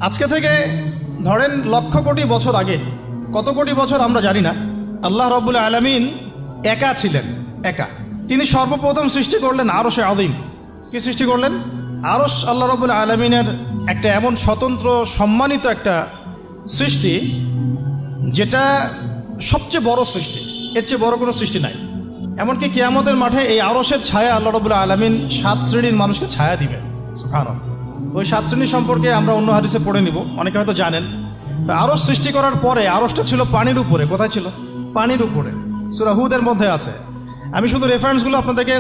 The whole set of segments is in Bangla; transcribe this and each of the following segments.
আজকে থেকে ধরেন লক্ষ কোটি বছর আগে, কত কোটি বছর আমরা জানি না, আল্লাহ রাব্বুল আলামিন একা ছিলেন। একা তিনি সর্বপ্রথম সৃষ্টি করলেন আরশে আযীম। কি সৃষ্টি করলেন? আরশ আল্লাহ রাব্বুল আলামিনের একটা এমন স্বতন্ত্র সম্মানিত একটা সৃষ্টি, যেটা সবচেয়ে বড় সৃষ্টি, এর চেয়ে বড় কোনো সৃষ্টি নাই। এমনকি কিয়ামতের মাঠে এই আরশের ছায়া আল্লাহ রাব্বুল আলামিন 7 শ্রেণীর মানুষকে ছায়া দিবেন। সুবহানাল্লাহ। ওই 7 শ্রেণী সম্পর্কে আমরা অন্য হাদিসে পড়ে নিব, অনেকে হয়তো জানেন। আরশ সৃষ্টি করার পরে আরশটা ছিল পানির উপরে। কোথায় ছিল? পানির উপরে। সূরা হুদের মধ্যে আছে। আমি শুধু রেফারেন্সগুলো আপনাদেরকে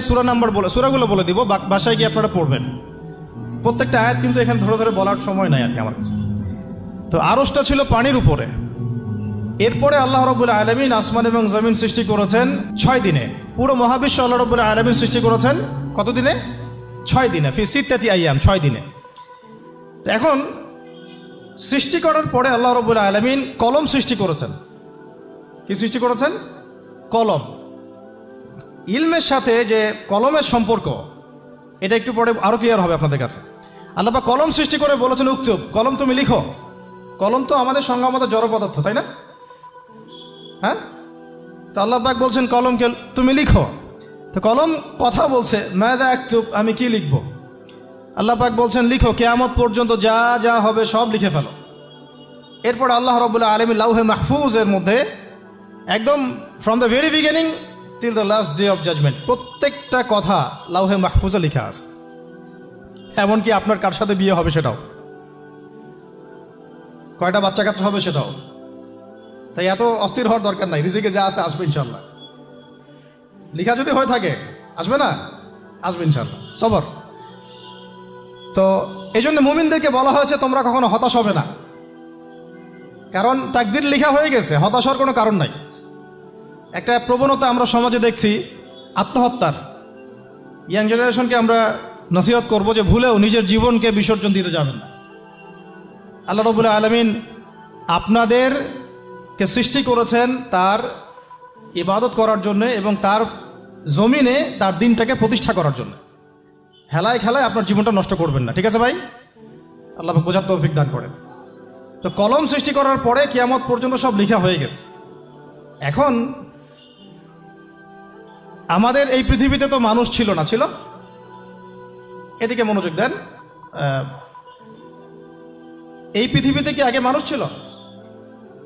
সূরাগুলো বলে দিব, বাসায় গিয়ে আপনারা পড়বেন। প্রত্যেকটা আয়াত কিন্তু এখানে ধরে ধরে বলার সময় নাই আর কি আমার কাছে। তো আরশটা ছিল পানির উপরে। এরপরে আল্লাহ রাব্বুল আলামিন আসমান এবং জমিন সৃষ্টি করেছেন 6 দিনে। পুরো মহাবিশ্ব আল্লাহ রাব্বুল আলামিন সৃষ্টি করেছেন কত দিনে? 6 দিনে। ফি সিত্তাতি আইয়াম, 6 দিনে। তো এখন সৃষ্টি করার পরে আল্লাহ রাব্বুল আলামিন কলম সৃষ্টি করেছেন। কি সৃষ্টি করেছেন? কলম। ইলমের সাথে যে কলমের সম্পর্ক, এটা একটু পরে আরো ক্লিয়ার হবে আপনাদের কাছে। আল্লাহ পাক কলম সৃষ্টি করে বলেছেন উকতুব, কলম তুমি লিখো। কলম তো আমাদের সংজ্ঞা মতো জড় পদার্থ, তাই না? হ্যাঁ। তো আল্লাহ পাক বলছেন কলমকে তুমি লিখো। তো কলম কথা বলছে, মাযা আকতুব, আমি কি লিখব? আল্লাহ পাক বলছেন লিখো, কিয়ামত পর্যন্ত যা যা হবে সব লিখে ফেলো। এরপর আল্লাহ রাব্বুল আলামিন লাউহে মাহফুজের মধ্যে একদম from the very beginning till the last day of judgement প্রত্যেকটা কথা লাউহে মাহফুজে লেখা আছে। এমনকি আপনার কার সাথে বিয়ে হবে সেটাও, কয়টা বাচ্চা কাচ্চা হবে সেটাও। তাই এত অস্থির হওয়ার দরকার নাই, রিজিকে যা আছে আসবে ইনশাল্লাহ। লিখা যদি হয়ে থাকে আসবে না? আসবে ইনশাল্লাহ, সবর। তো এই জন্য মুমিনদেরকে বলা হয়েছে তোমরা কখনো হতাশ হবে না, কারণ তাকদির লেখা হয়ে গেছে, হতাশ হওয়ার কোনো কারণ নাই। একটা প্রবণতা আমরা সমাজে দেখছি আত্মহত্যার। ইয়াং জেনারেশনকে আমরা নসিহত করব যে ভুলেও নিজের জীবনকে বিসর্জন দিতে যাবেন না। আল্লাহ রাব্বুল আলামিন আপনাদেরকে সৃষ্টি করেছেন তার ইবাদত করার জন্য এবং তার জমিনে তার দিনটাকে প্রতিষ্ঠা করার জন্য। হেলায় খেলায় আপনার জীবনটা নষ্ট করবেন না, ঠিক আছে ভাই? আল্লাহ বোঝার তৌফিক দান করেন। তো কলম সৃষ্টি করার পরে কিয়ামত পর্যন্ত সব লেখা হয়ে গেছে। এখন আমাদের এই পৃথিবীতে তো মানুষ ছিল না, ছিল? এদিকে মনোযোগ দেন। এই পৃথিবীতে কি আগে মানুষ ছিল?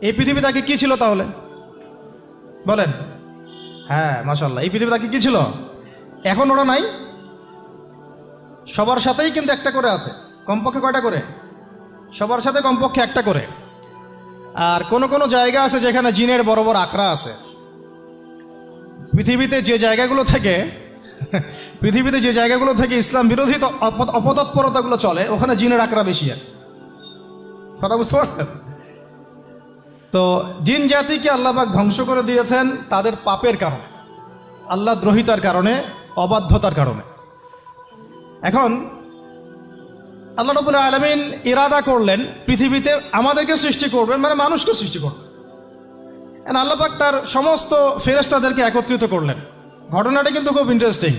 এই পৃথিবীতে আগে কি ছিল তাহলে বলেন? হ্যাঁ, মাশাআল্লাহ। এই পৃথিবীতে আগে কি ছিল? এখন ওরা নাই? সবার সাথেই কিন্তু একটা করে আছে। কমপক্ষে কয়টা করে? সবার সাথে কমপক্ষে একটা করে। আর কোন কোন জায়গা আছে যেখানে জিনের বড় বড় আকড়া আছে। পৃথিবীতে যে জায়গাগুলো থেকে ইসলাম বিরোধী অপতৎপরতাগুলো চলে, ওখানে জিনের আকড়া বেশি। আর কথা বুঝতে পারছেন? তো জিন জাতিকে আল্লাহ পাক ধ্বংস করে দিয়েছেন তাদের পাপের কারণে, আল্লাহ দ্রোহিতার কারণে, অবাধ্যতার কারণে। এখন আল্লাহ রাব্বুল আলামিন ইরাদা করলেন পৃথিবীতে আমাদেরকে সৃষ্টি করবেন, মানে মানুষকে সৃষ্টি করবেন। আল্লাহ পাক তার সমস্ত ফেরেশতাদেরকে একত্রিত করলেন। ঘটনাটা কিন্তু খুব ইন্টারেস্টিং।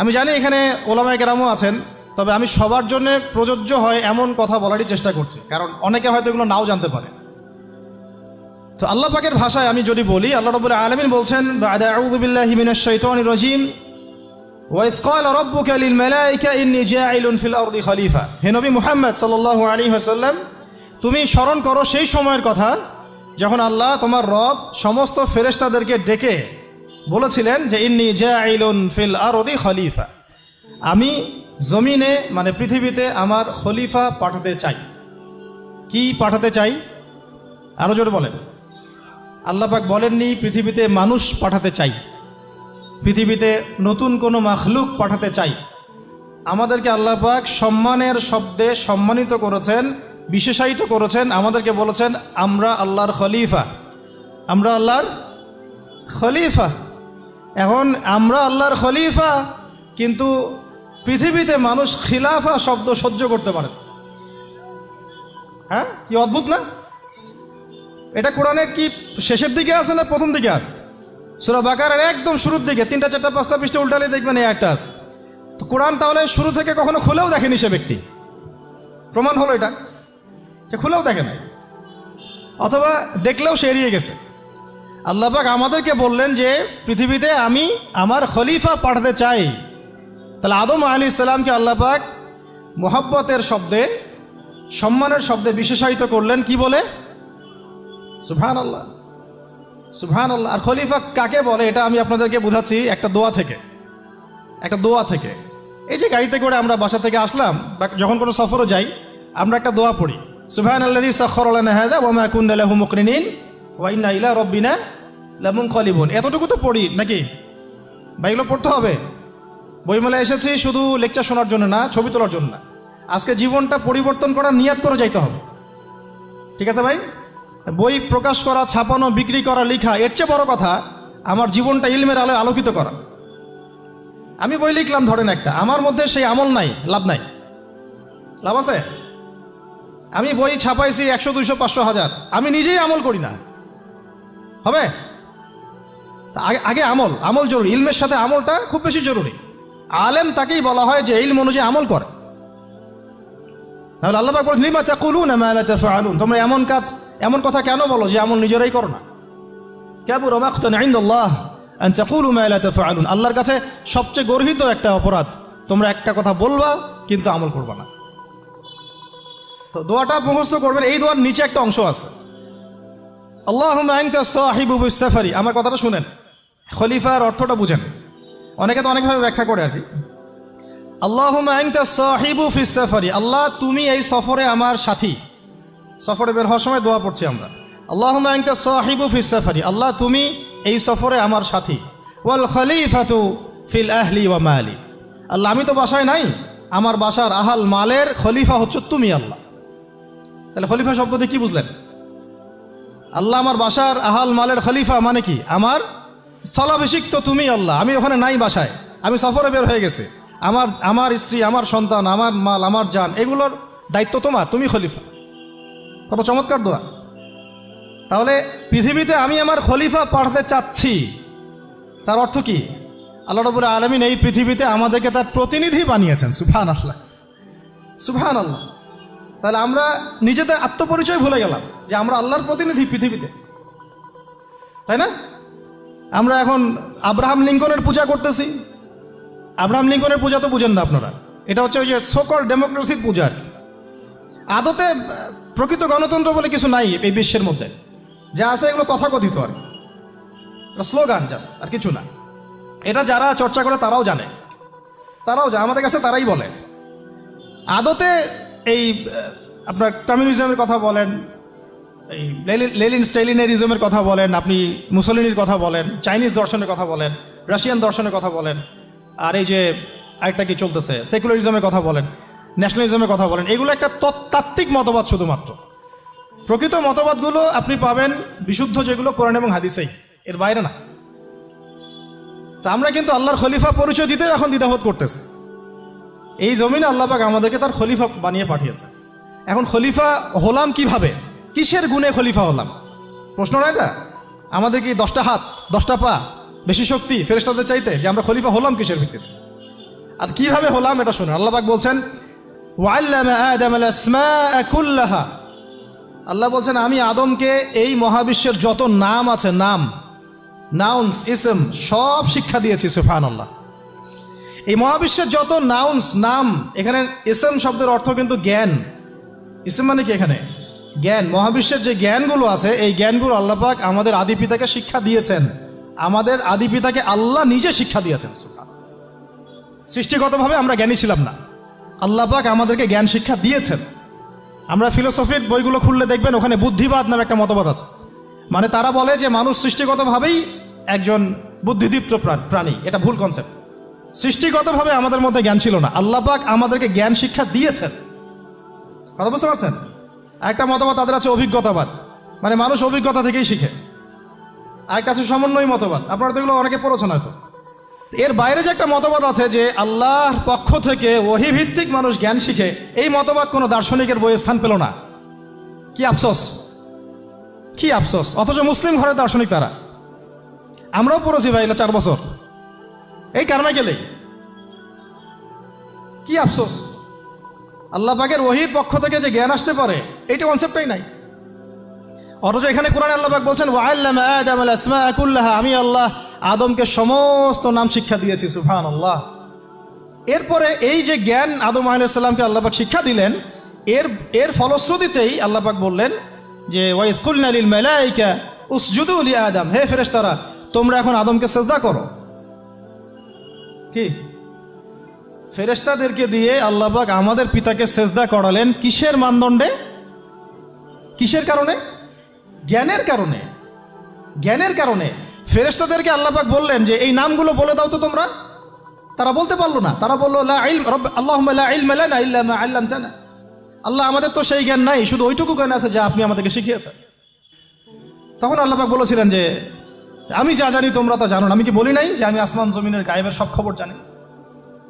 আমি জানি এখানে ওলামায়ে কেরামও আছেন, তবে আমি সবার জন্য প্রযোজ্য হয় এমন কথা বলারই চেষ্টা করছি, কারণ অনেকে হয়তো এগুলো নাও জানতে পারে। তো আল্লাহ পাকের ভাষায় আমি যদি বলি, আল্লাহ রাব্বুল আলামিন বলছেন বা'দা আউযু বিল্লাহি মিনাশ শাইতানির রাজীম ওয়া ইয ক্বালা রাব্বুকা লিল মালায়েকা ইন্নী জাঈলুন ফিল আরদি খলিফা। হে নবী মুহাম্মদ সাল্লাল্লাহু আলাইহি ওয়াসাল্লাম, তুমি স্মরণ করো সেই সময়ের কথা যখন আল্লাহ তোমার রব সমস্ত ফেরেশতাদেরকে ডেকে বলেছিলেন যে ইন্নী জাঈলুন ফিল আরদি খলিফা, আমি জমিনে মানে পৃথিবীতে আমার খলিফা পাঠাতে চাই। কি পাঠাতে চাই? আরো জোরে বলেন। আল্লাহ পাক বলেননি পৃথিবীতে মানুষ পাঠাতে চাই, পৃথিবীতে নতুন কোনো মাখলুক পাঠাতে চাই। আমাদেরকে আল্লাহ পাক সম্মানের শব্দে সম্মানিত করেছেন, বিশেষায়িত করেছেন। আমাদেরকে বলেছেন আমরা আল্লাহর খলিফা, আমরা আল্লাহর খলিফা। এখন আমরা আল্লাহর খলিফা, কিন্তু পৃথিবীতে মানুষ খিলাফা শব্দ সহ্য করতে পারে। হ্যাঁ, কি অদ্ভুত না? এটা কোরআনের কি শেষের দিকে আছে না প্রথম দিকে আছে? সূরা বাকারার একদম শুরুর দিকে 3টা 4টা 5টা পৃষ্ঠা উল্টালে দেখবেন এই একটা আছে। তো কোরআন তাহলে শুরু থেকে কখনো খুলেও দেখেনি সে ব্যক্তি। প্রমাণ হলো এটা, সে খুলেও দেখে নাই, অথবা দেখলেও সে এড়িয়ে গেছে। আল্লাহ পাক আমাদেরকে বললেন যে পৃথিবীতে আমি আমার খলিফা পাঠাতে চাই। তাহলে আদম আলাইহিস সালামকে আল্লাহ পাক মুহাব্বতের শব্দে, সম্মানের শব্দে বিশেষায়িত করলেন কি বলে? সুবহানাল্লাহ, সুবহানাল্লাহ। আর খলিফা কাকে বলে এটা আমি আপনাদেরকে বোঝাচ্ছি একটা দোয়া থেকে, একটা দোয়া থেকে। এই যে গাড়িতে করে আমরা বাসা থেকে আসলাম বা যখন কোনো সফরে যাই, আমরা একটা দোয়া পড়ি, সুবহানাল্লাযী সাখখারা লানা হাযা ওয়া মা কুন্না লাহু মুকরিনিন ওয়া ইন্না ইলা রাব্বিনা লামুনকালিবুন। এতটুকু তো পড়ি নাকি? বা এগুলো পড়তে হবে? বইমেলায় এসেছি শুধু লেকচার শোনার জন্য না, ছবি তোলার জন্য না। আজকে জীবনটা পরিবর্তন করার নিয়াত করে যাইতে হবে, ঠিক আছে ভাই? বই প্রকাশ করা, ছাপানো, বিক্রি করা, লেখা, এর চেয়ে বড় কথা আমার জীবনটা ইলমের আলোয় আলোকিত করা। আমি বই লিখলাম ধরেন একটা, আমার মধ্যে সেই আমল নাই, লাভ নাই? লাভ আছে? আমি বই ছাপাইছি 100, 200, 500, 1000, আমি নিজেই আমল করি না, হবে? আগে আমল, আমল জরুরি। ইলমের সাথে আমলটা খুব বেশি জরুরি। আলেম তাকেই বলা হয় যে ইলম অনুযায়ী আমল করে। তাহলে আল্লাহ পাক বলেন লিমা তাকুলুনা মা লা তাফআলুন, তোমরা এমন কাজ, এমন কথা কেন বলো যে আমল নিজেরাই করো না? কাবুরা মাকতান ইনদাল্লাহ আন তাকুলু মা লা তাফআলুন, আল্লাহর কাছে সবচেয়ে গর্হিত একটা অপরাধ, তোমরা একটা কথা বলবা কিন্তু আমল করবা না। তো দোয়াটা মুখস্থ করবেন। এই দোয়ার নিচে একটা অংশ আছে, আল্লাহুম্মা আনতা সাহিবু বিস সাফারি। আমার কথাটা শুনেন, খলিফার অর্থটা বুঝেন। অনেকে তো অনেকভাবে ব্যাখ্যা করে আর কি। আল্লাহুম্মা আনতা সাহিবু ফিস সাফারি, আল্লাহ তুমি এই সফরে আমার সাথী। সফরে বের হওয়ার সময় দোয়া পড়ছি আমরা, আল্লাহুম্মা আনতা সাহিবু ফিস সাফারি, আল্লাহ তুমি এই সফরে আমার সাথী। ওয়াল খলিফাতু ফিল আহলি ওয়া মালি, আল্লাহ আমি তো বাসায় নাই, আমার বাসার আহাল মালের খলিফা হচ্ছে তুমি আল্লাহ। তাহলে খলিফা শব্দ দিয়ে কি বুঝলেন? আল্লাহ আমার বাসার আহাল মালের খলিফা মানে কি? আমার স্থলাভিষিক্ত তুমি আল্লাহ, আমি ওখানে নাই বাসায়, আমি সফরে বের হয়ে গেছি, আমার স্ত্রী, আমার সন্তান, আমার মাল, আমার জান, এগুলোর দায়িত্ব তোমার, তুমি খলিফা। কত চমৎকার দোয়া। তাহলে পৃথিবীতে আমি আমার খলিফা পাঠাতে চাচ্ছি, তার অর্থ কি? আল্লাহ রাব্বুল আলামিন এই পৃথিবীতে আমাদেরকে তার প্রতিনিধি বানিয়েছেন। সুবহানাল্লাহ, সুবহানাল্লাহ। তাহলে আমরা নিজেদের আত্মপরিচয় ভুলে গেলাম যে আমরা আল্লাহর প্রতিনিধি পৃথিবীতে, তাই না? আমরা এখন আব্রাহাম লিঙ্কনের পূজা করতেছি। আব্রাহাম লিঙ্কনের পূজা তো বুঝেন না আপনারা, এটা হচ্ছে ওই যে সোকল ডেমোক্রেসির পূজা। আদতে প্রকৃত গণতন্ত্র বলে কিছু নাই এই বিশ্বের মধ্যে, যা আছে এগুলো তথাকথিত আর স্লোগান, জাস্ট, আর কিছু না। এটা যারা চর্চা করে তারাও জানে, আমাদের কাছে তারাই বলে। আদতে এই আপনার কমিউনিজমের কথা বলেন, এই লেনিন স্টেলিনারিজমের কথা বলেন, আপনি মুসলিনির কথা বলেন, চাইনিজ দর্শনের কথা বলেন, রাশিয়ান দর্শনের কথা বলেন, আর এই যে আরেকটা কি চলতেছে সেকুলারিজমের কথা বলেন, ন্যাশনালিজমের কথা বলেন, এগুলো একটা তাত্ত্বিক মতবাদ শুধুমাত্র। প্রকৃত মতবাদগুলো আপনি পাবেন বিশুদ্ধ যেগুলো কোরআন এবং হাদিসেই, এর বাইরে না। তা আমরা কিন্তু আল্লাহর খলিফা পরিচয় দিতে এখন দ্বিধাবোধ করতেছি। এই জমিনে আল্লাহ পাক আমাদেরকে তার খলিফা বানিয়ে পাঠিয়েছে। এখন খলিফা হলাম কিভাবে, কিসের গুণে খলিফা হলাম? প্রশ্ন না এটা? আমাদের কি 10টা হাত, 10টা পা, বেশি শক্তি ফেরেশতাদের চাইতে, যে আমরা খলিফা হলাম কিসের ভিত্তিতে আর কিভাবে হলাম? এটা শুনুন। আল্লাহ পাক বলছেন ওয়াল্লামা আদামাল আসমাআ কুল্লাহা, আল্লাহ বলছেন আমি আদমকে এই মহাবিশ্বের যত নাম আছে, নাউন্স, ইসম, সব শিক্ষা দিয়েছি। সুবহানাল্লাহ। এই মহাবিশ্বের যত নাম, এখানে ইসম শব্দের অর্থ কিন্তু জ্ঞান। ইসম মানে কি? এখানে জ্ঞান। মহাবিশ্বের যে জ্ঞানগুলো আছে, এই জ্ঞানগুলো আল্লাহ পাক আমাদের আদি পিতাকে শিক্ষা দিয়েছেন। আমাদের আদি পিতাকে আল্লাহ নিজে শিক্ষা দিয়েছেন। সৃষ্টিগতভাবে আমরা জ্ঞানী ছিলাম না, আল্লাহ পাক আমাদেরকে জ্ঞান শিক্ষা দিয়েছেন। আমরা ফিলোসফির বইগুলো খুললে দেখবেন ওখানে বুদ্ধিবাদ নামে একটা মতবাদ আছে। মানে তারা বলে যে মানুষ সৃষ্টিগতভাবেই একজন বুদ্ধিদীপ্ত প্রাণী। এটা ভুল কনসেপ্ট। সৃষ্টিগতভাবে আমাদের মধ্যে জ্ঞান ছিল না, আল্লাহ পাক আমাদেরকে জ্ঞান শিক্ষা দিয়েছেন। কথা বুঝতে পারছেন? একটা মতবাদ তাদের আছে অভিজ্ঞতাবাদ, মানে মানুষ অভিজ্ঞতা থেকেই শিখে। আরেকটা আছে সমন্বয় মতবাদ, আপনারা তো এগুলো অনেকে পড়েছেন হয়তো। এর বাইরে যে একটা মতবাদ আছে যে আল্লাহর পক্ষ থেকে ওহী ভিত্তিক মানুষ জ্ঞান শিখে, এই মতবাদ কোনো দার্শনিকের বইয়ে স্থান পেল না। কি আফসোস, কি আফসোস! অথচ মুসলিম ঘরের দার্শনিক তারা। আমরাও পড়েছি ভাই 4 বছর এই কারমাই গেলেই। কি আফসোস! আল্লাহ পাকের ওহীর পক্ষ থেকে যে জ্ঞান আসতে পারে এইটা কনসেপ্টটাই নাই। অথচ এখানে কোরআনে আল্লাহ পাক বলছেন ওয়াআল্লামা আদামাল আসমাআ কুল্লাহা, আমি আল্লাহ আদমকে সমস্ত নাম শিক্ষা দিয়েছি। সুবহানাল্লাহ। এরপরে এই যে জ্ঞান আদম আলাইহিস সালামকে আল্লাহ পাক শিক্ষা দিলেন, এর ফলশ্রুতিতেই আল্লাহ পাক বললেন যে ওয়াইয কুলনা লিল মালাইকা উসজুদু লি আদম, হে ফেরেশতারা তোমরা এখন আদমকে সিজদা করো। কি ফেরেশতাদেরকে দিয়ে আল্লাহ পাক আমাদের পিতাকে সিজদা করালেন কিসের মানদণ্ডে? কিসের কারণে? জ্ঞানের কারণে। জ্ঞানের কারণে ফেরেশতাদেরকে আল্লাহ পাক বললেন যে এই নামগুলো বলে দাও তো তোমরা। তারা বলতে পারলো না। তারা বললো লা ইলম আল্লাহুম্মা লা ইলমা লানা ইল্লা মা আল্লামতানা, আল্লাহ আমাদের তো সেই জ্ঞান নাই, শুধু ওইটুকু জ্ঞান আছে যা আপনি আমাদেরকে শিখিয়েছেন। তখন আল্লাহ পাক বলেছিলেন যে আমি যা জানি তোমরা তা জানো না, আমি কি বলি নাই যে আমি আসমান জমিনের গায়েবের সব খবর জানি?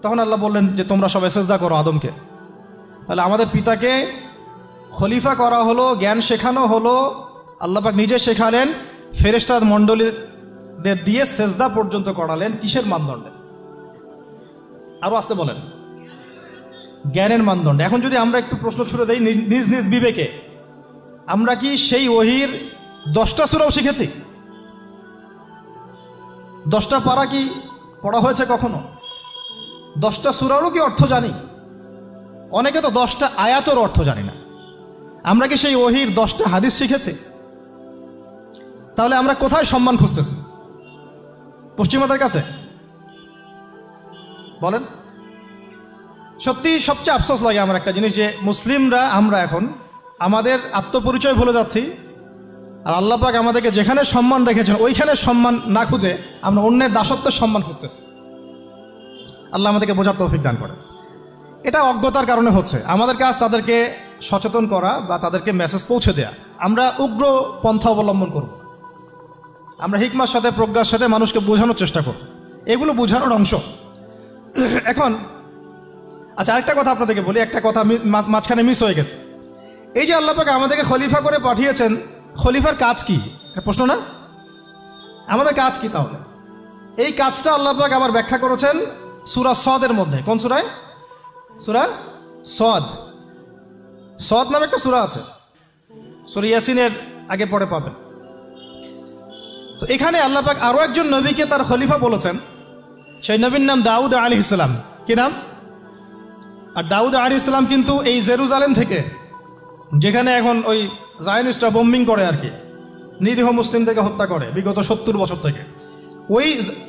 তখন আল্লাহ বললেন যে তোমরা সবাই সিজদা করো আদমকে। তাহলে আমাদের পিতাকে খলিফা করা হলো, জ্ঞান শেখানো হলো, আল্লাহ পাক নিজে শেখালেন, ফেরেশতা মণ্ডলীদের দিয়ে সিজদা পর্যন্ত করালেন কিসের মানদণ্ডে? আরো আসতে বলেন, জ্ঞানের মানদণ্ডে। এখন যদি আমরা একটু প্রশ্ন ছুড়ে দেই নিজ নিজ বিবেকে, আমরা কি সেই ওহীর 10টা সূরাও শিখেছি? 10টা পারা কি পড়া হয়েছে কখনো? 10টা সূরারও কি অর্থ জানি? অনেকে তো 10টা আয়াতের অর্থ জানি না। আমরা কি সেই ওহীর 10টা হাদিস শিখেছি? তাহলে আমরা কোথায় সম্মান খুঁজতেছি? পশ্চিমাদের কাছে? বলেন। সত্যি সবচেয়ে আফসোস লাগে আমার একটা জিনিস, যে মুসলিমরা আমরা এখন আমাদের আত্মপরিচয় ভুলে যাচ্ছি, আর আল্লাহ পাক আমাদেরকে যেখানে সম্মান রেখেছেন ওইখানে সম্মান না খুঁজে আমরা অন্যের দাসত্বের সম্মান খুঁজতেছি। আল্লাহ আমাদেরকে বোঝার তৌফিক দান করে। এটা অজ্ঞতার কারণে হচ্ছে। আমাদের কাজ তাদেরকে সচেতন করা বা তাদেরকে মেসেজ পৌঁছে দেয়া। আমরা উগ্র পন্থা অবলম্বন করব, আমরা হিকমার সাথে প্রজ্ঞার সাথে মানুষকে বোঝানোর চেষ্টা করব, এগুলো বোঝানোর অংশ। এখন আচ্ছা, আরেকটা কথা আপনাদেরকে বলি, একটা কথা মাঝখানে মিস হয়ে গেছে। এই যে আল্লাহ পাক আমাদেরকে খলিফা করে পাঠিয়েছেন, খলিফার কাজ কি? প্রশ্ন না? আমাদের কাজ কি তাহলে? এই কাজটা আল্লাহ পাক আবার ব্যাখ্যা করেছেন সূরা সদের মধ্যে। কোন সূরায়? সূরা সদ। সদ নামে একটা সূরা আছে, সূরা ইয়াসিনের আগে পড়ে পাবেন। তো এখানে আল্লাহ পাক আরো একজন নবীকে তার খলিফা বলেছেন। সেই নবীর নাম দাউদ আলাইহিস সালাম। কি নাম? আর দাউদ আলাইহিস সালাম কিন্তু এই জেরুজালেম থেকে, যেখানে এখন ওই জায়নিস্টরা বোম্বিং করে আর কি, নিরীহ মুসলিমদেরকে হত্যা করে বিগত 70 বছর থেকে,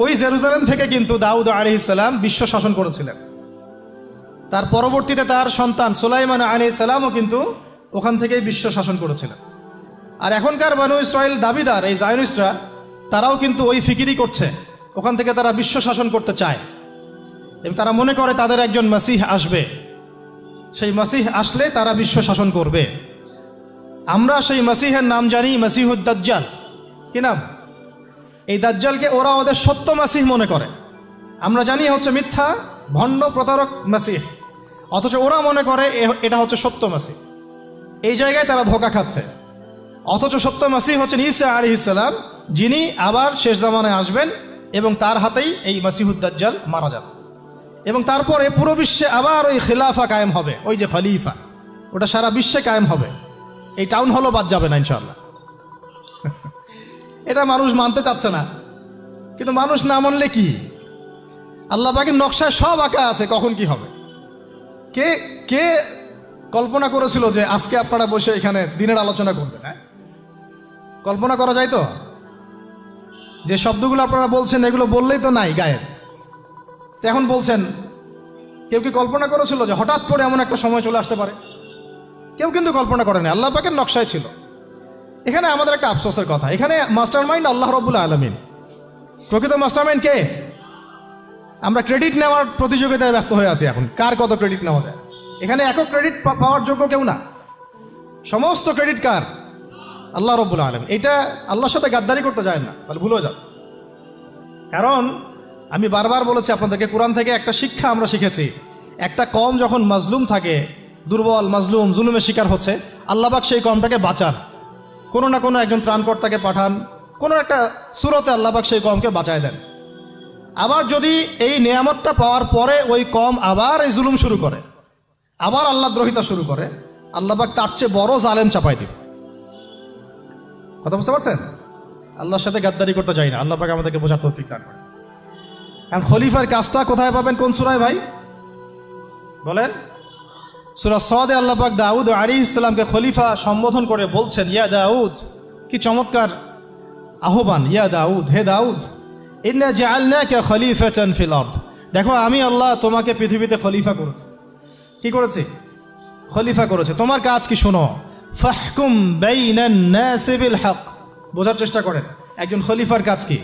ওই জেরুজালেম থেকে কিন্তু দাউদ আলাইহিস সালাম বিশ্ব শাসন করেছিলেন। তার পরবর্তীতে তার সন্তান সুলাইমান আলাইহিস সালামও কিন্তু ওখান থেকেই বিশ্ব শাসন করেছিলেন। আর এখনকার বনু ইসরাইল দাবিদার এই জায়নিস্টরা, তারাও কিন্তু ওই ফিকিরই করছে, ওখান থেকে তারা বিশ্ব শাসন করতে চায় এবং তারা মনে করে তাদের একজন মাসিহ আসবে, সেই মাসিহ আসলে তারা বিশ্ব শাসন করবে। আমরা সেই মাসিহের নাম জানি মাসিহুদ দাজ্জাল। কি নাম? এই দাজ্জালকে ওরা ওদের সত্য মাসিহ মনে করে, আমরা জানি হচ্ছে মিথ্যা ভণ্ড প্রতারক মাসিহ, অথচ ওরা মনে করে এটা হচ্ছে সত্য মাসিহ। এই জায়গায় তারা ধোঁকা খাচ্ছে। অথচ সত্য মাসিহ হচ্ছেন ঈসা আলাইহিস সালাম, যিনি আবার শেষ জামানায় আসবেন এবং তার হাতেই এই মাসিহুদ দাজ্জাল মারা যাবে এবং তারপরে পুরো বিশ্বে আবার ওই খিলাফা কায়েম হবে। ওই যে খলিফা, ওটা সারা বিশ্বে কায়েম হবে। এই টাউন হলও বাদ যাবে না ইনশাআল্লাহ। এটা মানুষ মানতে চাচ্ছে না, কিন্তু মানুষ না মানলে কি? আল্লাহ পাকের নকশায় সব আঁকা আছে কখন কি হবে। কে কে কল্পনা করেছিল যে আজকে আপনারা বসে এখানে দিনের আলোচনা করবেন? হ্যাঁ, কল্পনা করা যায় তো? যে শব্দগুলো আপনারা বলছেন এগুলো বললেই তো নাই গায়েব, তো এখন বলছেন। কেউ কি কল্পনা করেছিল যে হঠাৎ করে এমন একটা সময় চলে আসতে পারে? কেউ কিন্তু কল্পনা করেনি, আল্লাহ পাকের নকশায় ছিল। এখানে আমাদের একটা আফসোসের কথা, এখানে মাস্টার মাইন্ড আল্লাহ রাব্বুল আলামিন। প্রকৃত মাস্টার মাইন্ড কে? আমরা ক্রেডিট নেওয়ার প্রতিযোগিতায় ব্যস্ত হয়ে আছি এখন, কার কত ক্রেডিট নেওয়া যায়। এখানে একক ক্রেডিট পাওয়ার যোগ্য কেউ না, সমস্ত ক্রেডিট কার? আল্লাহ রাব্বুল আলামিন। এটা আল্লাহর সাথে গাদ্দারি করতে যায় না, তাহলে ভুল হয়ে যাবে। কারণ আমি বারবার বলেছি আপনাদেরকে, কোরআন থেকে একটা শিক্ষা আমরা শিখেছি, একটা কম যখন মাজলুম থাকে, দুর্বল মাজলুম জুলুমের শিকার হচ্ছে, আল্লাহ পাক সেই কমটাকে বাঁচান, কোনো না কোনো একজন ত্রাণকর্তাকে পাঠান, কোনো একটা সূরতে আল্লাহ পাক সেই কমকে বাঁচায় দেন। আবার যদি এই নিয়ামতটা পাওয়ার পরে ওই কম আবার এই জুলুম শুরু করে, আবার আল্লাহদ্রোহিতা শুরু করে, আল্লাহ পাক তার চেয়ে বড় জালেম চাপাই দিবে। কথা বুঝতে পারছেন? আল্লাহর সাথে গাদ্দারি করতে চাই না, আল্লাহ পাক আমাদেরকে বোঝার তৌফিক দান করে। কারণ খলিফার কাজটা কোথায় পাবেন, কোন সূরায় ভাই বলেন? সূরা সাদে আল্লাহ পাক দাউদ আলাইহিস সালামকে খলিফা সম্বোধন করে বলছেন, ইয়া দাউদ, কি চমৎকার আহ্বান, ইয়া দাউদ, হে দাউদ, ইন্না জাআলনাকা খলিফাতান ফিল আরদ। দেখো আমি আল্লাহ তোমাকে পৃথিবীতে খলিফা করেছি। কি করেছি? খলিফা করেছে। তোমার কাজ কি শোনো, ফাহকুম বাইনান নাসি বিল হক। বোঝার চেষ্টা করেন একজন খলিফার কাজ কি।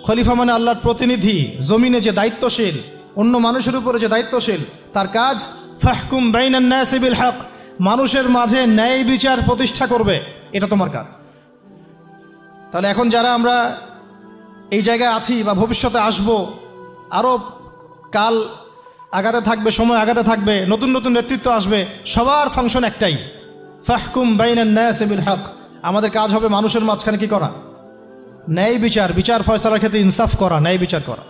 খলিফা মানে আল্লাহর প্রতিনিধি, জমিনে যে দায়িত্বশীল, অন্য মানুষের উপরে যে দায়িত্বশীল, তার কাজ ফাহকুম বাইনান নাসি বিল হক, মানুষের মাঝে ন্যায় বিচার প্রতিষ্ঠা করবে, এটা তোমার কাজ। তাহলে এখন যারা আমরা এই জায়গায় আছি বা ভবিষ্যতে আসব, আরও কাল আগাতে থাকবে, সময় আগাতে থাকবে, নতুন নতুন নেতৃত্ব আসবে, সবার ফাংশন একটাই, ফাহকুম বাইনান নাসি বিল হক। আমাদের কাজ হবে মানুষের মাঝখানে কি করা, ন্যায় বিচার, বিচার ফয়সালার ক্ষেত্রে ইনসাফ করা, ন্যায় বিচার করা।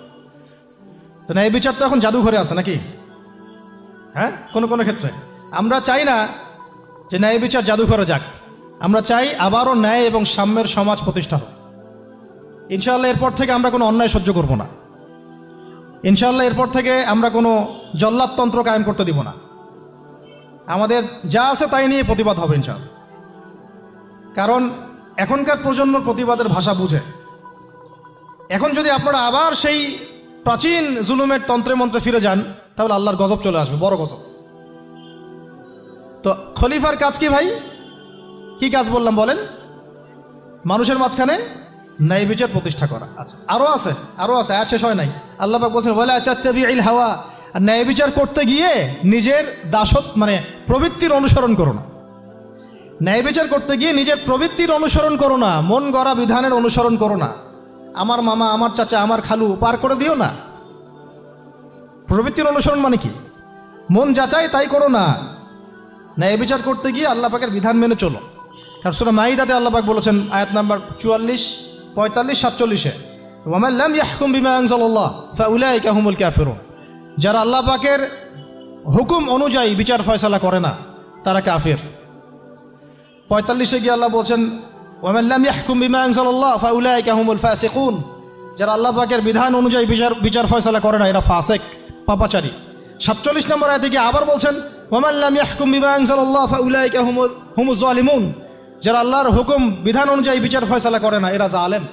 তো ন্যায় বিচার তো এখন জাদুঘরে আছে নাকি? হ্যাঁ, কোনো কোনো ক্ষেত্রে আমরা চাই না যে ন্যায় বিচার জাদুঘরে যাক, আমরা চাই আবারও ন্যায় এবং সাম্যের সমাজ প্রতিষ্ঠা হোক। ইনশাআল্লাহ এরপর থেকে আমরা কোনো অন্যায় সহ্য করব না। ইনশাআল্লাহ এরপর থেকে আমরা কোনো জল্লাদতন্ত্র কায়েম করতে দিব না। আমাদের যা আছে তাই নিয়ে প্রতিবাদ হবে ইনশাআল্লাহ। কারণ এখনকার প্রজন্ম প্রতিবাদের ভাষা বুঝে। এখন যদি আপনারা আবার সেই প্রাচীন জুলুমের তন্ত্রে মন্ত্রে ফিরে যান, তাহলে আল্লাহর গজব চলে আসবে, বড় গজব। তো খলিফার কাজ কি ভাই? কি কাজ বললাম বলেন? মানুষের মাঝখানে ন্যায় বিচার প্রতিষ্ঠা করা। আচ্ছা, আরও আছে, আয়াত শেষ হয় নাই। আল্লাহ পাক বলছেন, ওয়ালা তাত্তাবিউল হাওয়া। আর ন্যায় বিচার করতে গিয়ে নিজের দাসত্ব মানে প্রবৃত্তির অনুসরণ করো না। ন্যায় বিচার করতে গিয়ে নিজের প্রবৃত্তির অনুসরণ করো না, মন গড়া বিধানের অনুসরণ করো না। আমার মামা, আমার চাচা, আমার খালু পার করে দিও না। প্রবৃত্তির অনুসরণ মানে কি? মন যাচাই তাই করো না। ন্যায় বিচার করতে গিয়ে আল্লাহ পাকের বিধান মেনে চলো। কারণ সূরা মাইদাতে আল্লাহ পাক বলেছেন, আয়াত নাম্বার 44, 45, 47-এ, ওয়ামান লাম ইয়াহকুম বিমা আনজালাল্লাহ ফাউলাইকা হুমুল কাফিরুন। যারা আল্লাহ পাকের হুকুম অনুযায়ী বিচার ফয়সালা করে না, তারা কাফির। 45-এ গিয়ে আল্লাহ বলছেন, ওয়ামান লাম ইয়াহকুম বিমা আনজালাল্লাহ ফাউলাইকা হুমুল ফাসিকুন। যারা আল্লাহ পাকের বিধান অনুযায়ী বিচার ফয়সালা করে না, এরা ফাসিক, পাপাচারী। 47 নম্বর আয়াতে গিয়ে আবার বলছেন, ওয়ামান লাম ইয়াহকুম বিমা আনজালাল্লাহ ফাউলাইকা হুমুজ জালিমুন। যারা আল্লাহর হুকুম বিধান অনুযায়ী বিচার ফয়সালা করে না, এরা জালেম।